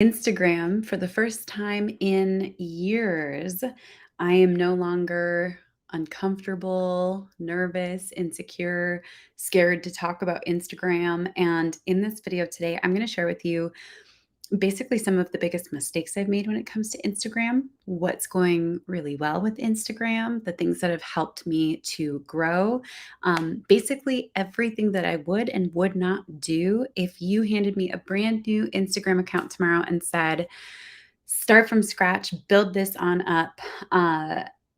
Instagram for the first time in years. I am no longer uncomfortable, nervous, insecure, scared to talk about Instagram. And in this video today, I'm going to share with you basically some of the biggest mistakes I've made when it comes to Instagram, what's going really well with Instagram, the things that have helped me to grow, basically everything that I would and would not do if you handed me a brand new Instagram account tomorrow and said, start from scratch, build this on up.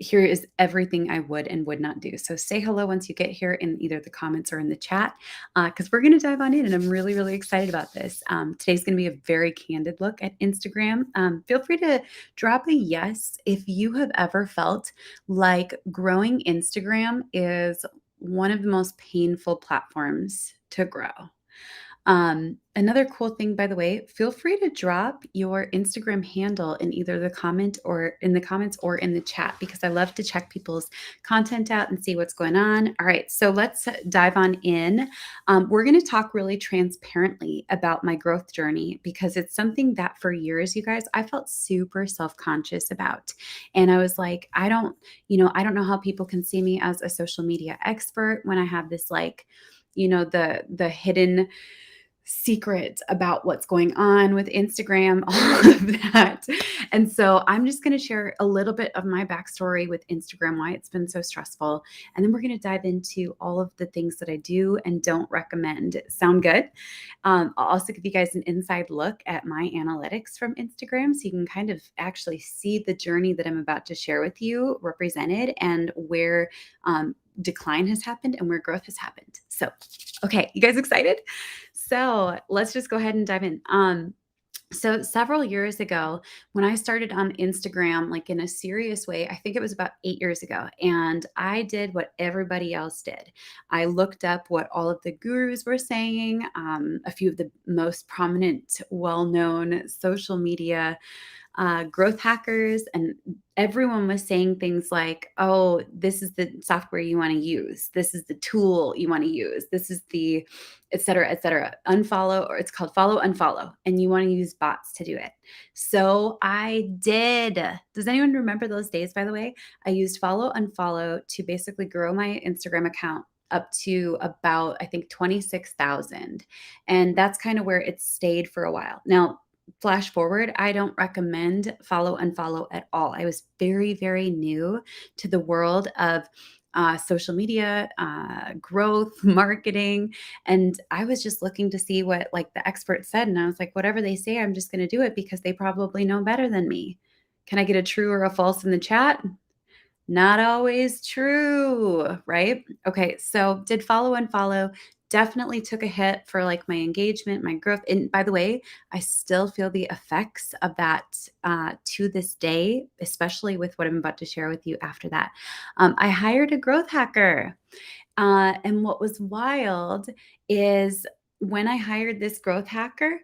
Here is everything I would and would not do. So say hello once you get here in either the comments or in the chat, because we're going to dive on in, and I'm really, really excited about this. Today's going to be a very candid look at Instagram. Feel free to drop a yes if you have ever felt like growing Instagram is one of the most painful platforms to grow. Another cool thing, by the way, feel free to drop your Instagram handle in either the comment or in the comments or in the chat, because I love to check people's content out and see what's going on. All right, so let's dive on in. We're going to talk really transparently about my growth journey, because it's something that for years, you guys, I felt super self-conscious about. And I was like, I don't know how people can see me as a social media expert when I have this the hidden secret about what's going on with Instagram, all of that. And so I'm just going to share a little bit of my backstory with Instagram, why it's been so stressful. And then we're going to dive into all of the things that I do and don't recommend. Sound good? I'll also give you guys an inside look at my analytics from Instagram, so you can kind of actually see the journey that I'm about to share with you represented, and where decline has happened and where growth has happened. So, okay, you guys excited? So let's just go ahead and dive in. So several years ago, when I started on Instagram, like in a serious way, I think it was about 8 years ago, and I did what everybody else did. I looked up what all of the gurus were saying, a few of the most prominent, well-known social media growth hackers, and everyone was saying things like, oh, this is the software you want to use. This is the tool you want to use. This is the et cetera, et cetera. Unfollow, or it's called follow, unfollow. And you want to use bots to do it. So I did. Does anyone remember those days, by the way? I used follow, unfollow to basically grow my Instagram account up to about, I think, 26,000. And that's kind of where it stayed for a while. Now, flash forward, I don't recommend follow, unfollow at all. I was very, very new to the world of social media, growth, marketing. And I was just looking to see what like the experts said. And I was like, whatever they say, I'm just going to do it because they probably know better than me. Can I get a true or a false in the chat? Not always true, right? Okay, so did follow, unfollow. Definitely took a hit for like my engagement, my growth. And by the way, I still feel the effects of that to this day, especially with what I'm about to share with you after that. I hired a growth hacker. And what was wild is when I hired this growth hacker,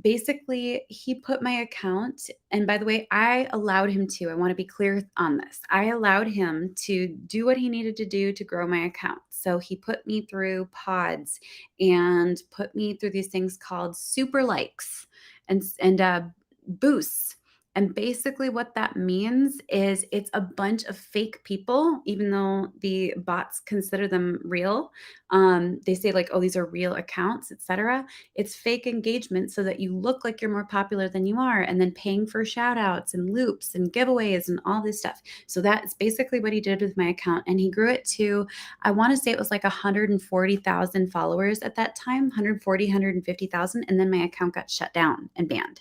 basically, he put my account, and by the way, I allowed him to. I want to be clear on this. I allowed him to do what he needed to do to grow my account. So he put me through pods and put me through these things called super likes and boosts. And basically, what that means is it's a bunch of fake people, even though the bots consider them real. They say like, oh, these are real accounts, etc. It's fake engagement so that you look like you're more popular than you are, and then paying for shout outs and loops and giveaways and all this stuff. So that's basically what he did with my account. And he grew it to, I want to say it was like 140,000 followers at that time, 140, 150,000. And then my account got shut down and banned.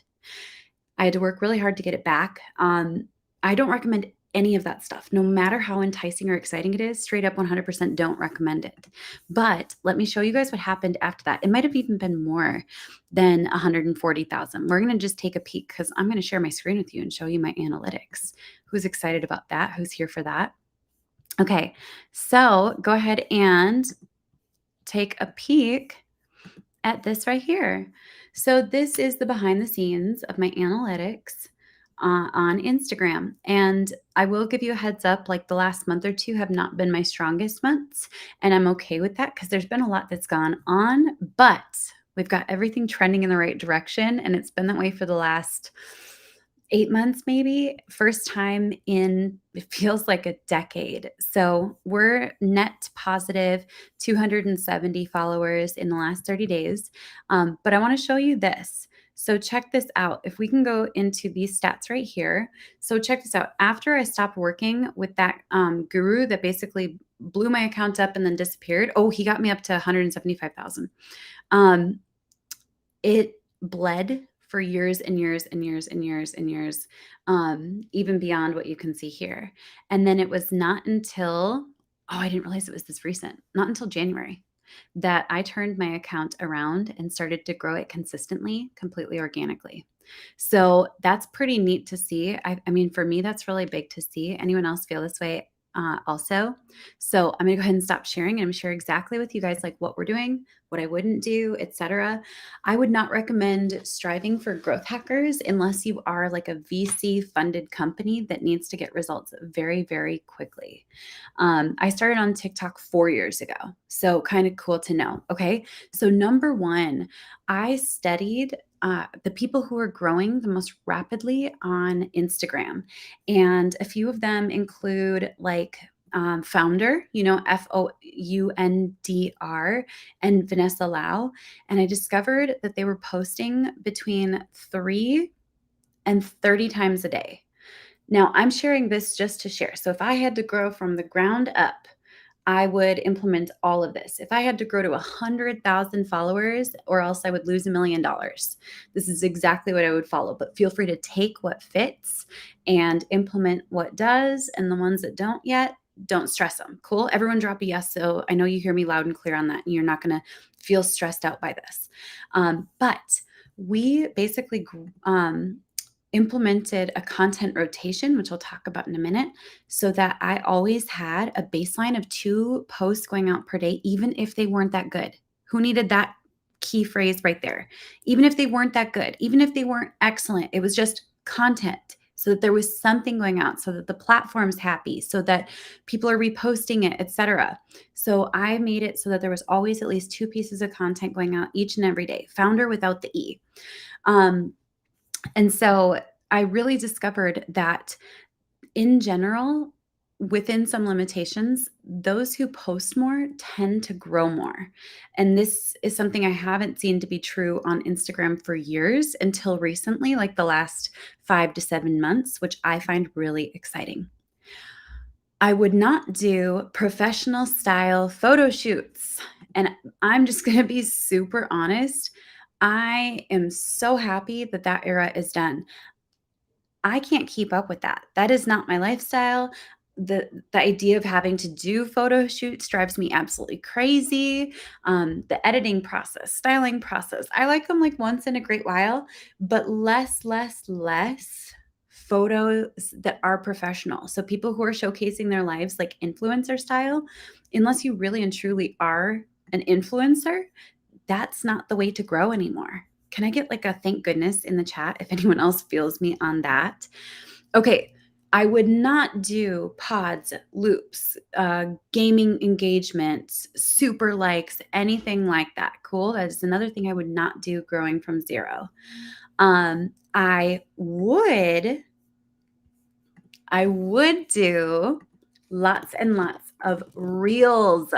I had to work really hard to get it back. I don't recommend any of that stuff, no matter how enticing or exciting it is. Straight up 100% don't recommend it. But let me show you guys what happened after that. It might have even been more than 140,000. We're going to just take a peek because I'm going to share my screen with you and show you my analytics. Who's excited about that? Who's here for that? Okay, so go ahead and take a peek at this right here. So this is the behind the scenes of my analytics on Instagram. And I will give you a heads up, like the last month or two have not been my strongest months. And I'm okay with that because there's been a lot that's gone on. But We've got everything trending in the right direction, and it's been that way for the last 8 months maybe. First time in it feels like a decade. So, we're net positive 270 followers in the last 30 days. But I wanna show you this. So, check this out. If we can go into these stats right here. So, check this out. After I stopped working with that, guru that basically blew my account up and then disappeared. Oh, he got me up to 175,000. Um, it bled for years and years and years and years and years, even beyond what you can see here. And then it was not until I didn't realize it was this recent, not until January, that I turned my account around and started to grow it consistently, completely organically. So that's pretty neat to see. I mean, for me, that's really big to see. Anyone else feel this way also? So I'm gonna go ahead and stop sharing, and I'm gonna share exactly with you guys like what we're doing, what I wouldn't do, etc. I would not recommend striving for growth hackers unless you are like a VC funded company that needs to get results very, very quickly. I started on TikTok 4 years ago. So, kind of cool to know. Okay. So, number one, I studied the people who are growing the most rapidly on Instagram. And a few of them include like Founder, Foundr, and Vanessa Lau. And I discovered that they were posting between 3 and 30 times a day. Now, I'm sharing this just to share. So if I had to grow from the ground up, I would implement all of this. If I had to grow to 100,000 followers, or else I would lose $1 million. This is exactly what I would follow. But feel free to take what fits and implement what does. And the ones that don't yet, don't stress them. Cool. Everyone drop a yes. So I know you hear me loud and clear on that, and you're not going to feel stressed out by this. But we basically implemented a content rotation, which I'll talk about in a minute, so that I always had a baseline of 2 posts going out per day, even if they weren't that good. Who needed that key phrase right there? Even if they weren't that good, even if they weren't excellent, it was just content so that there was something going out, so that the platform's happy, so that people are reposting it, etc. So I made it so that there was always at least 2 pieces of content going out each and every day. Founder without the E. And so I really discovered that in general, within some limitations, those who post more tend to grow more. And this is something I haven't seen to be true on Instagram for years until recently, like the last 5 to 7 months, which I find really exciting. I would not do professional style photo shoots. And I'm just going to be super honest. I am so happy that that era is done. I can't keep up with that. That is not my lifestyle. The idea of having to do photo shoots drives me absolutely crazy. The editing process, styling process, I like them like once in a great while, but less photos that are professional. So people who are showcasing their lives like influencer style, unless you really and truly are an influencer, that's not the way to grow anymore. Can I get like a thank goodness in the chat if anyone else feels me on that? Okay, I would not do pods, loops, gaming engagements, super likes, anything like that. Cool. That is another thing I would not do growing from zero. I would do lots and lots of reels.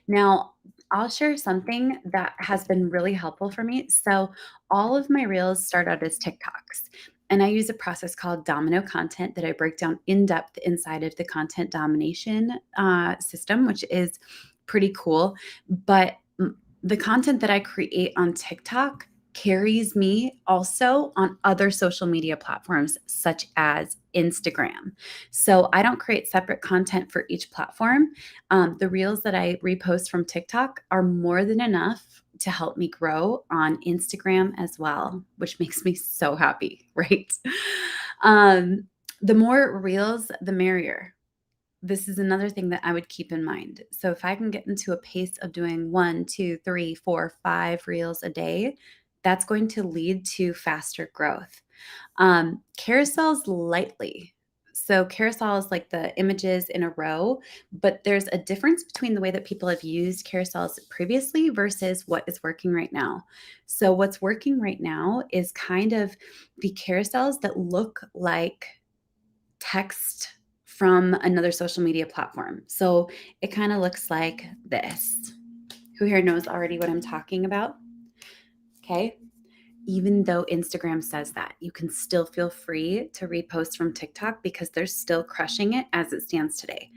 Now, I'll share something that has been really helpful for me. So, all of my reels start out as TikToks, and I use a process called domino content that I break down in depth inside of the content domination system, which is pretty cool. But the content that I create on TikTok carries me also on other social media platforms such as Instagram. So I don't create separate content for each platform. The reels that I repost from TikTok are more than enough to help me grow on Instagram as well, which makes me so happy, right? The more reels, the merrier. This is another thing that I would keep in mind. So if I can get into a pace of doing 1, 2, 3, 4, 5 reels a day, that's going to lead to faster growth. Carousels lightly. So carousel is like the images in a row, but there's a difference between the way that people have used carousels previously versus what is working right now. So what's working right now is kind of the carousels that look like text from another social media platform. So it kind of looks like this. Who here knows already what I'm talking about? Okay. Even though Instagram says that, you can still feel free to repost from TikTok because they're still crushing it as it stands today.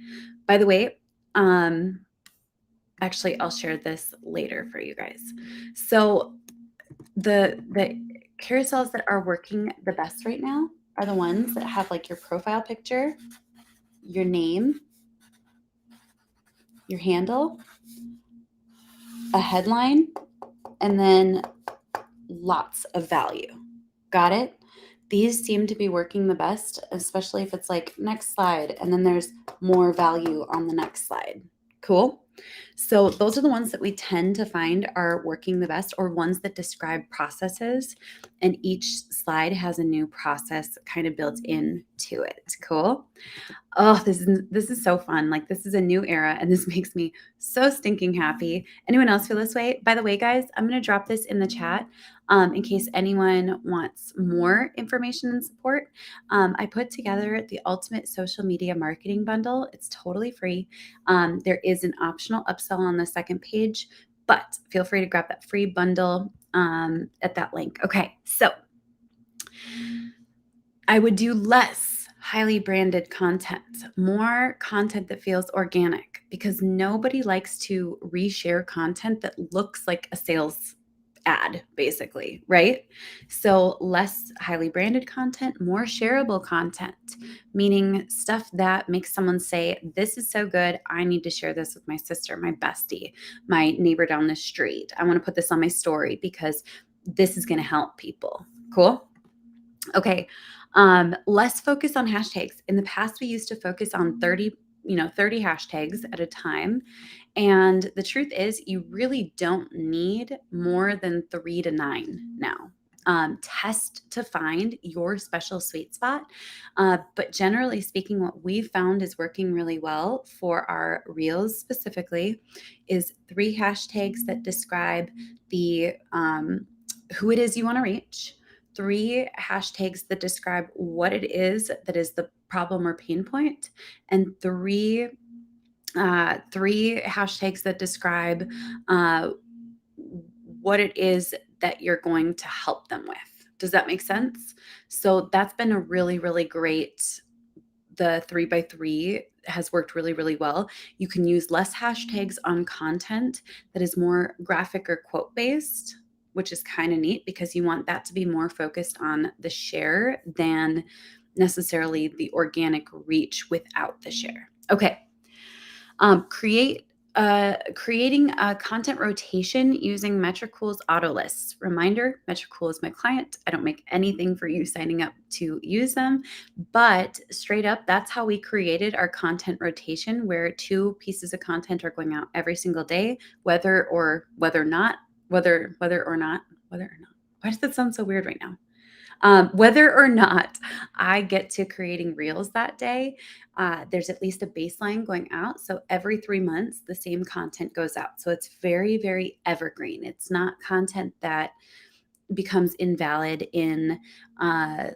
By the way, actually, I'll share this later for you guys. So the carousels that are working the best right now are the ones that have like your profile picture, your name, your handle, a headline, and then lots of value. Got it? These seem to be working the best, especially if it's like next slide and then there's more value on the next slide. Cool. So those are the ones that we tend to find are working the best, or ones that describe processes, and each slide has a new process kind of built into it. Cool. Oh, this is so fun. Like, this is a new era and this makes me so stinking happy. Anyone else feel this way? By the way, guys, I'm going to drop this in the chat in case anyone wants more information and support. I put together the ultimate social media marketing bundle. It's totally free. There is an optional upsell on the second page, but feel free to grab that free bundle at that link. Okay, so I would do less highly branded content, more content that feels organic, because nobody likes to reshare content that looks like a sales ad, basically, right? So less highly branded content, more shareable content, meaning stuff that makes someone say, this is so good, I need to share this with my sister, my bestie, my neighbor down the street. I want to put this on my story because this is going to help people. Cool. Okay. Less focus on hashtags. In the past, we used to focus on 30 hashtags at a time. And the truth is, you really don't need more than 3 to 9 now. Test to find your special sweet spot. But generally speaking, what we've found is working really well for our reels specifically is 3 hashtags that describe the who it is you want to reach, 3 hashtags that describe what it is that is the problem or pain point, and three hashtags that describe uh, what it is that you're going to help them with. Does that make sense? So that's been a really, really great. The 3x3 has worked really, really well. You can use less hashtags on content that is more graphic or quote based, which is kind of neat because you want that to be more focused on the share than necessarily the organic reach without the share. Okay. Creating a content rotation using Metricool's auto lists. Reminder, Metricool is my client. I don't make anything for you signing up to use them, but straight up, that's how we created our content rotation, where 2 pieces of content are going out every single day, whether or not. Why does that sound so weird right now? Whether or not I get to creating reels that day, there's at least a baseline going out. So every 3 months, the same content goes out. So it's very, very evergreen. It's not content that becomes invalid in,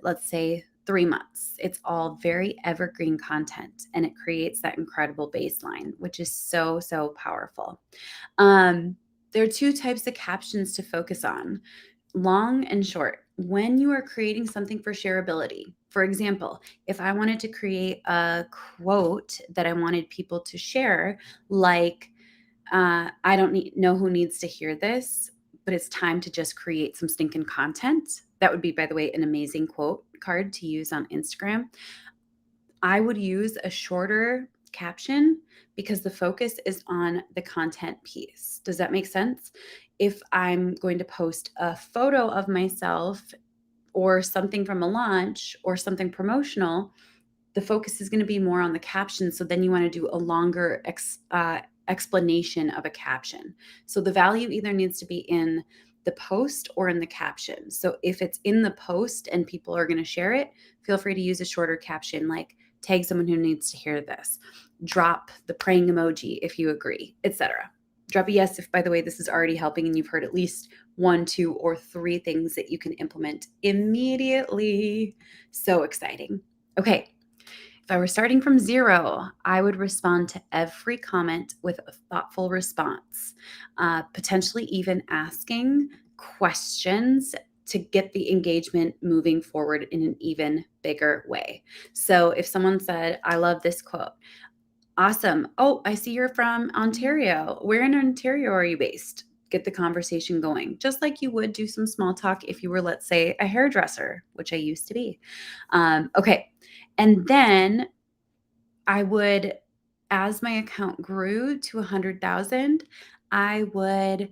let's say, 3 months. It's all very evergreen content, and it creates that incredible baseline, which is so, so powerful. There are 2 types of captions to focus on: long and short. When you are creating something for shareability, for example, if I wanted to create a quote that I wanted people to share, like, I don't know who needs to hear this, but it's time to just create some stinking content. That would be, by the way, an amazing quote card to use on Instagram. I would use a shorter caption because the focus is on the content piece. Does that make sense? If I'm going to post a photo of myself or something from a launch or something promotional, the focus is going to be more on the caption. So then you want to do a longer explanation of a caption. So the value either needs to be in the post or in the caption. So if it's in the post and people are going to share it, feel free to use a shorter caption like, Tag someone who needs to hear this. Drop the praying emoji if you agree, etc. Drop a yes if, by the way, this is already helping and you've heard at least 1, 2, or 3 things that you can implement immediately. So exciting. Okay. If I were starting from 0, I would respond to every comment with a thoughtful response, potentially even asking questions to get the engagement moving forward in an even bigger way. So if someone said, I love this quote, awesome. Oh, I see you're from Ontario. Where in Ontario are you based? Get the conversation going, just like you would do some small talk if you were, let's say, a hairdresser, which I used to be. Okay. And then I would, as my account grew to 100,000, I would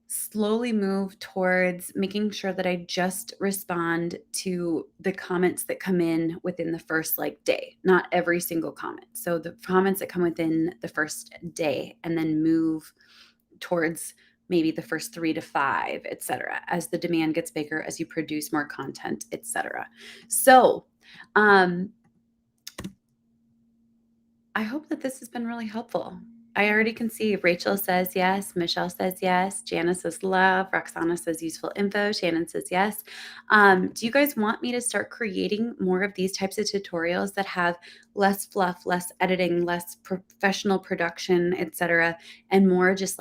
slowly move towards making sure that I just respond to the comments that come in within the first day, not every single comment. So the comments that come within the first day, and then move towards maybe the first 3 to 5, etc., as the demand gets bigger, as you produce more content, etc. So, I hope that this has been really helpful. I already can see Rachel says yes, Michelle says yes, Jana says love, Roxana says useful info, Shannon says yes. Do you guys want me to start creating more of these types of tutorials that have less fluff, less editing, less professional production, etc., and more just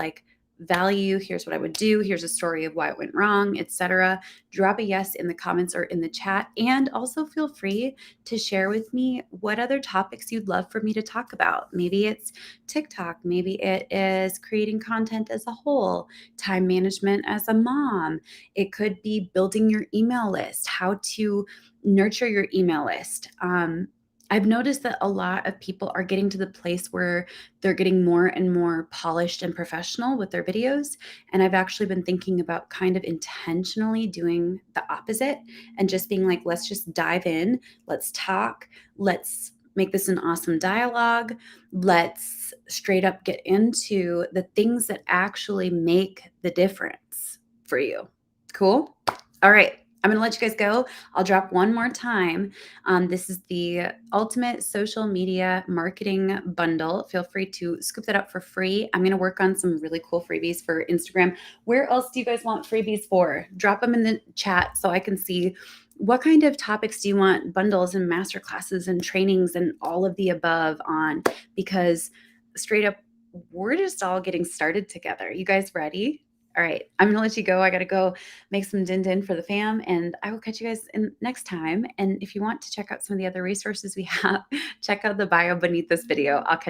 value? Here's what I would do. Here's a story of why it went wrong, etc. Drop a yes in the comments or in the chat, and also feel free to share with me what other topics you'd love for me to talk about. Maybe it's TikTok, maybe it is creating content as a whole, time management as a mom. It could be building your email list, how to nurture your email list. I've noticed that a lot of people are getting to the place where they're getting more and more polished and professional with their videos. And I've actually been thinking about kind of intentionally doing the opposite and just being like, let's just dive in. Let's talk. Let's make this an awesome dialogue. Let's straight up get into the things that actually make the difference for you. Cool? All right. I'm going to let you guys go. I'll drop one more time. This is the Ultimate Social Media Marketing Bundle. Feel free to scoop that up for free. I'm going to work on some really cool freebies for Instagram. Where else do you guys want freebies for? Drop them in the chat so I can see what kind of topics do you want bundles and masterclasses and trainings and all of the above on, because straight up, we're just all getting started together. You guys ready? All right, I'm going to let you go. I got to go make some din for the fam, and I will catch you guys in next time. And if you want to check out some of the other resources we have, check out the bio beneath this video. I'll catch